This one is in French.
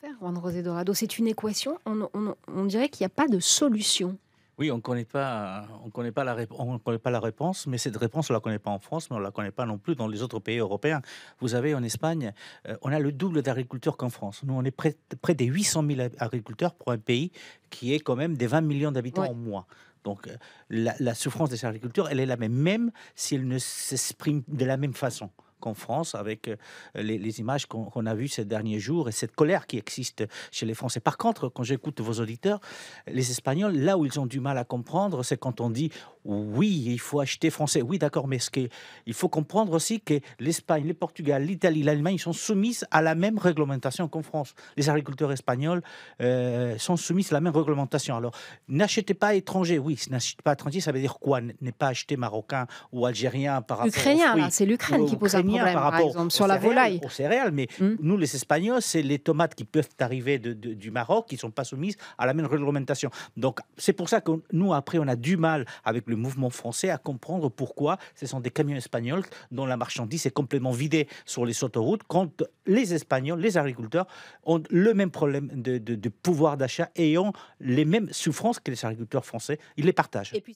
faire, Juan José Dorado? C'est une équation, on dirait qu'il n'y a pas de solution. Oui, on connaît pas la réponse, mais cette réponse, on la connaît pas en France, mais on la connaît pas non plus dans les autres pays européens. Vous avez en Espagne, on a le double d'agriculteurs qu'en France. Nous, on est près des 800 000 agriculteurs pour un pays qui est quand même des 20 millions d'habitants Ouais. en moins. Donc, la souffrance des agriculteurs, elle est la même, même si elle ne s'exprime de la même façon qu'en France, avec les images qu'on a vues ces derniers jours et cette colère qui existe chez les Français. Par contre, quand j'écoute vos auditeurs, les Espagnols, là où ils ont du mal à comprendre, c'est quand on dit oui, il faut acheter français. Oui, d'accord, mais il faut comprendre aussi que l'Espagne, le Portugal, l'Italie, l'Allemagne sont soumises à la même réglementation qu'en France. Les agriculteurs espagnols sont soumis à la même réglementation. Alors, n'achetez pas étranger. Oui, n'achetez pas étranger, ça veut dire quoi? Ne pas acheter marocain ou algérien par rapport aux Ukrainien, là, fruits c'est l'Ukraine ou qui pose un ukrainien par problème, par rapport exemple, sur la volaille. aux céréales. Mais Mmh. nous, les Espagnols, c'est les tomates qui peuvent arriver du Maroc qui ne sont pas soumises à la même réglementation. Donc, c'est pour ça que nous, après, on a du mal avec le mouvement français à comprendre pourquoi ce sont des camions espagnols dont la marchandise est complètement vidée sur les autoroutes, quand les Espagnols, les agriculteurs, ont le même problème de pouvoir d'achat et ont les mêmes souffrances que les agriculteurs français. Ils les partagent. Et puis